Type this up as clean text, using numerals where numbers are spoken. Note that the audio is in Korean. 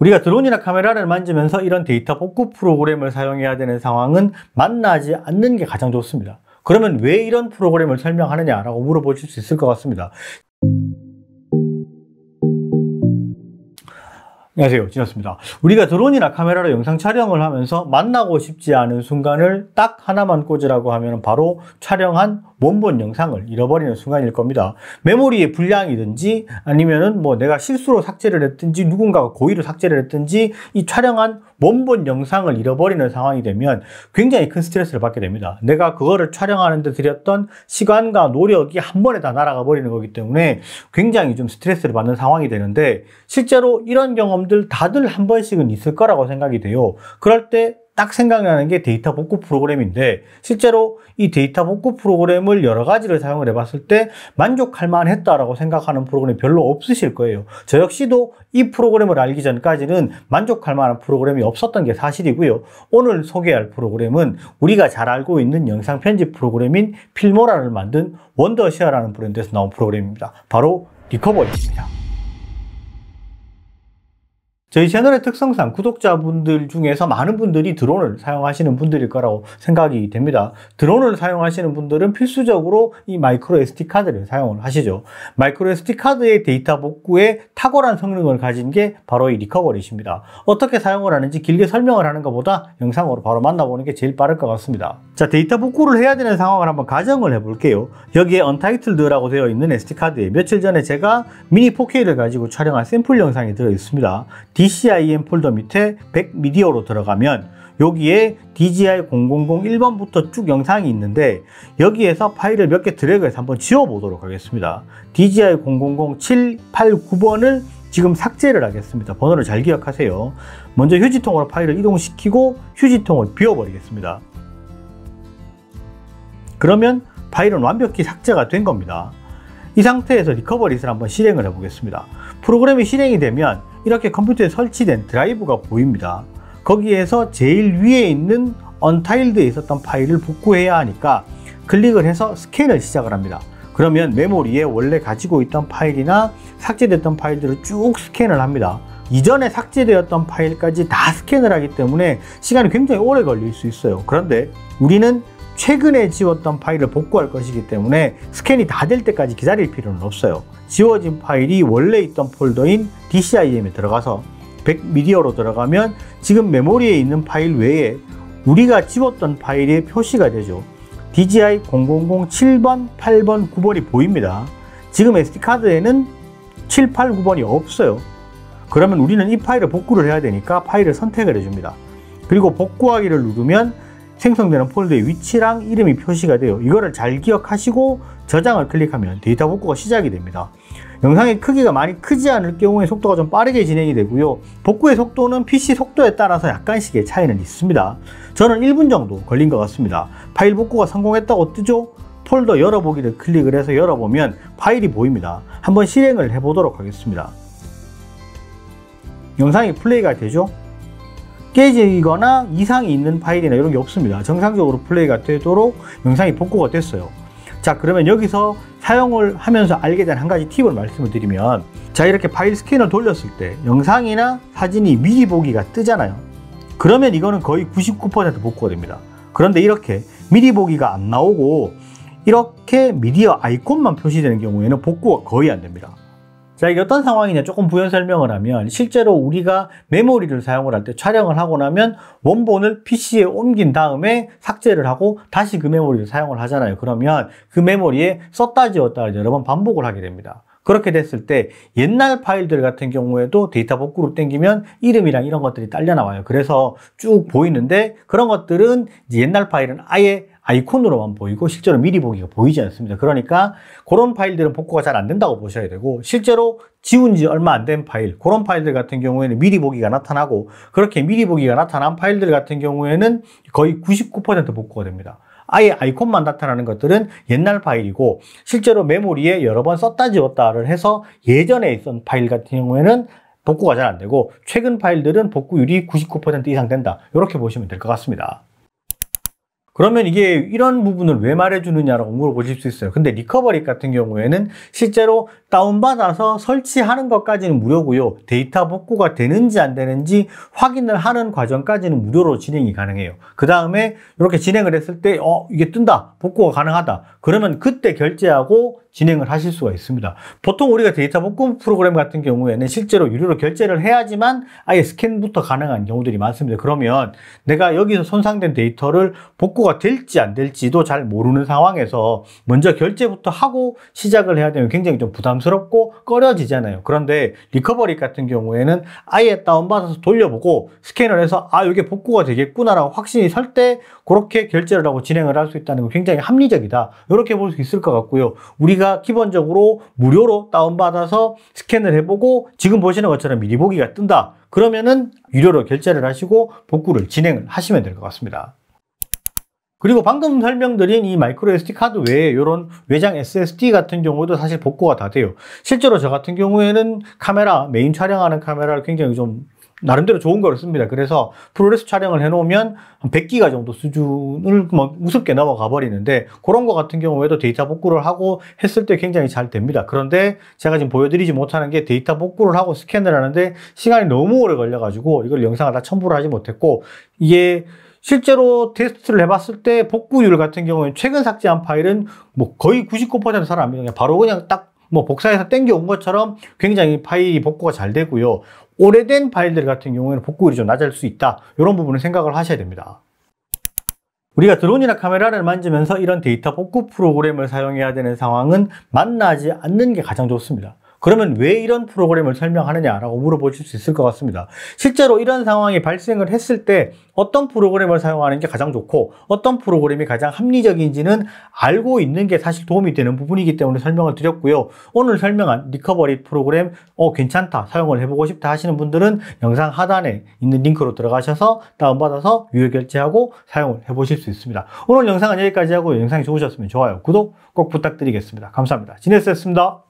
우리가 드론이나 카메라를 만지면서 이런 데이터 복구 프로그램을 사용해야 되는 상황은 만나지 않는 게 가장 좋습니다. 그러면 왜 이런 프로그램을 설명하느냐라고 물어보실 수 있을 것 같습니다. 안녕하세요, 진호입니다. 우리가 드론이나 카메라로 영상 촬영을 하면서 만나고 싶지 않은 순간을 딱 하나만 꽂으라고 하면 바로 촬영한 원본 영상을 잃어버리는 순간일 겁니다. 메모리의 불량이든지 아니면은 내가 실수로 삭제를 했든지 누군가가 고의로 삭제를 했든지 이 촬영한 원본 영상을 잃어버리는 상황이 되면 굉장히 큰 스트레스를 받게 됩니다. 내가 그거를 촬영하는 데 들였던 시간과 노력이 한 번에 다 날아가 버리는 거기 때문에 굉장히 좀 스트레스를 받는 상황이 되는데, 실제로 이런 경험들 다들 한 번씩은 있을 거라고 생각이 돼요. 그럴 때 딱 생각나는 게 데이터 복구 프로그램인데, 실제로 이 데이터 복구 프로그램을 여러 가지를 사용을 해봤을 때 만족할 만했다라고 생각하는 프로그램이 별로 없으실 거예요. 저 역시도 이 프로그램을 알기 전까지는 만족할 만한 프로그램이 없었던 게 사실이고요. 오늘 소개할 프로그램은 우리가 잘 알고 있는 영상 편집 프로그램인 필모라를 만든 원더쉐어라는 브랜드에서 나온 프로그램입니다. 바로 리커버리입니다. 저희 채널의 특성상 구독자분들 중에서 많은 분들이 드론을 사용하시는 분들일 거라고 생각이 됩니다. 드론을 사용하시는 분들은 필수적으로 이 마이크로 SD카드를 사용을 하시죠. 마이크로 SD카드의 데이터 복구에 탁월한 성능을 가진 게 바로 이 리커버리십니다. 어떻게 사용을 하는지 길게 설명을 하는 것보다 영상으로 바로 만나보는 게 제일 빠를 것 같습니다. 자, 데이터 복구를 해야 되는 상황을 한번 가정을 해볼게요. 여기에 언타이틀드라고 되어 있는 SD카드에 며칠 전에 제가 미니 4K를 가지고 촬영한 샘플 영상이 들어있습니다. DCIM 폴더 밑에 백 미디어로 들어가면 여기에 DJI 0001번부터 쭉 영상이 있는데, 여기에서 파일을 몇 개 드래그해서 한번 지워보도록 하겠습니다. DJI 000789번을 지금 삭제를 하겠습니다. 번호를 잘 기억하세요. 먼저 휴지통으로 파일을 이동시키고 휴지통을 비워버리겠습니다. 그러면 파일은 완벽히 삭제가 된 겁니다. 이 상태에서 리커버릿을 한번 실행을 해보겠습니다. 프로그램이 실행이 되면 이렇게 컴퓨터에 설치된 드라이브가 보입니다. 거기에서 제일 위에 있는 언타일드에 있었던 파일을 복구해야 하니까 클릭을 해서 스캔을 시작을 합니다. 그러면 메모리에 원래 가지고 있던 파일이나 삭제됐던 파일들을 쭉 스캔을 합니다. 이전에 삭제되었던 파일까지 다 스캔을 하기 때문에 시간이 굉장히 오래 걸릴 수 있어요. 그런데 우리는 최근에 지웠던 파일을 복구할 것이기 때문에 스캔이 다 될 때까지 기다릴 필요는 없어요. 지워진 파일이 원래 있던 폴더인 DCIM에 들어가서 백 미디어로 들어가면 지금 메모리에 있는 파일 외에 우리가 지웠던 파일이 표시가 되죠. DJI 0007번, 8번, 9번이 보입니다. 지금 SD카드에는 7, 8, 9번이 없어요. 그러면 우리는 이 파일을 복구를 해야 되니까 파일을 선택을 해줍니다. 그리고 복구하기를 누르면 생성되는 폴더의 위치랑 이름이 표시가 돼요. 이거를 잘 기억하시고 저장을 클릭하면 데이터 복구가 시작이 됩니다. 영상의 크기가 많이 크지 않을 경우에 속도가 좀 빠르게 진행이 되고요. 복구의 속도는 PC 속도에 따라서 약간씩의 차이는 있습니다. 저는 1분 정도 걸린 것 같습니다. 파일 복구가 성공했다고 뜨죠? 폴더 열어보기를 클릭을 해서 열어보면 파일이 보입니다. 한번 실행을 해보도록 하겠습니다. 영상이 플레이가 되죠? 깨지거나 이상이 있는 파일이나 이런 게 없습니다. 정상적으로 플레이가 되도록 영상이 복구가 됐어요. 자, 그러면 여기서 사용을 하면서 알게 된 한 가지 팁을 말씀을 드리면, 자, 이렇게 파일 스캔을 돌렸을 때 영상이나 사진이 미리 보기가 뜨잖아요. 그러면 이거는 거의 99% 복구가 됩니다. 그런데 이렇게 미리 보기가 안 나오고 이렇게 미디어 아이콘만 표시되는 경우에는 복구가 거의 안 됩니다. 자, 이게 어떤 상황이냐 조금 부연 설명을 하면, 실제로 우리가 메모리를 사용을 할 때 촬영을 하고 나면 원본을 PC에 옮긴 다음에 삭제를 하고 다시 그 메모리를 사용을 하잖아요. 그러면 그 메모리에 썼다 지웠다를 여러 번 반복을 하게 됩니다. 그렇게 됐을 때 옛날 파일들 같은 경우에도 데이터 복구로 땡기면 이름이랑 이런 것들이 딸려 나와요. 그래서 쭉 보이는데, 그런 것들은 이제 옛날 파일은 아예 아이콘으로만 보이고 실제로 미리 보기가 보이지 않습니다. 그러니까 그런 파일들은 복구가 잘 안 된다고 보셔야 되고, 실제로 지운 지 얼마 안 된 파일, 그런 파일들 같은 경우에는 미리 보기가 나타나고, 그렇게 미리 보기가 나타난 파일들 같은 경우에는 거의 99% 복구가 됩니다. 아예 아이콘만 나타나는 것들은 옛날 파일이고, 실제로 메모리에 여러 번 썼다 지웠다를 해서 예전에 있던 파일 같은 경우에는 복구가 잘 안 되고, 최근 파일들은 복구율이 99% 이상 된다. 이렇게 보시면 될 것 같습니다. 그러면 이게 이런 부분을 왜 말해주느냐라고 물어보실 수 있어요. 근데 리커버리 같은 경우에는 실제로 다운받아서 설치하는 것까지는 무료고요. 데이터 복구가 되는지 안 되는지 확인을 하는 과정까지는 무료로 진행이 가능해요. 그 다음에 이렇게 진행을 했을 때 이게 뜬다, 복구가 가능하다, 그러면 그때 결제하고 진행을 하실 수가 있습니다. 보통 우리가 데이터 복구 프로그램 같은 경우에는 실제로 유료로 결제를 해야지만 아예 스캔부터 가능한 경우들이 많습니다. 그러면 내가 여기서 손상된 데이터를 복구가 될지 안 될지도 잘 모르는 상황에서 먼저 결제부터 하고 시작을 해야 되면 굉장히 좀 부담스럽고 꺼려지잖아요. 그런데 리커버리 같은 경우에는 아예 다운받아서 돌려보고 스캔을 해서 이게 복구가 되겠구나라고 확신이 설 때 그렇게 결제를 하고 진행을 할 수 있다는 건 굉장히 합리적이다, 이렇게 볼 수 있을 것 같고요. 우리가 기본적으로 무료로 다운받아서 스캔을 해보고 지금 보시는 것처럼 미리 보기가 뜬다, 그러면은 유료로 결제를 하시고 복구를 진행을 하시면 될 것 같습니다. 그리고 방금 설명드린 이 마이크로 SD 카드 외에 이런 외장 SSD 같은 경우도 사실 복구가 다 돼요. 실제로 저 같은 경우에는 카메라, 메인 촬영하는 카메라를 굉장히 좀 나름대로 좋은 걸 씁니다. 그래서 프로레스 촬영을 해놓으면 한 100기가 정도 수준을 우습게 넘어가 버리는데, 그런 거 같은 경우에도 데이터 복구를 하고 했을 때 굉장히 잘 됩니다. 그런데 제가 지금 보여드리지 못하는 게 데이터 복구를 하고 스캔을 하는데 시간이 너무 오래 걸려가지고 이걸 영상을 다 첨부를 하지 못했고, 이게 실제로 테스트를 해봤을 때 복구율 같은 경우에 최근 삭제한 파일은 거의 99% 살아납니다. 바로 그냥 딱 복사해서 땡겨온 것처럼 굉장히 파일이 복구가 잘 되고요. 오래된 파일들 같은 경우에는 복구율이 좀 낮을 수 있다, 이런 부분을 생각을 하셔야 됩니다. 우리가 드론이나 카메라를 만지면서 이런 데이터 복구 프로그램을 사용해야 되는 상황은 만나지 않는 게 가장 좋습니다. 그러면 왜 이런 프로그램을 설명하느냐라고 물어보실 수 있을 것 같습니다. 실제로 이런 상황이 발생을 했을 때 어떤 프로그램을 사용하는 게 가장 좋고 어떤 프로그램이 가장 합리적인지는 알고 있는 게 사실 도움이 되는 부분이기 때문에 설명을 드렸고요. 오늘 설명한 리커버리 프로그램 괜찮다, 사용을 해보고 싶다 하시는 분들은 영상 하단에 있는 링크로 들어가셔서 다운받아서 유료 결제하고 사용을 해보실 수 있습니다. 오늘 영상은 여기까지 하고, 영상이 좋으셨으면 좋아요, 구독 꼭 부탁드리겠습니다. 감사합니다. 지네스였습니다.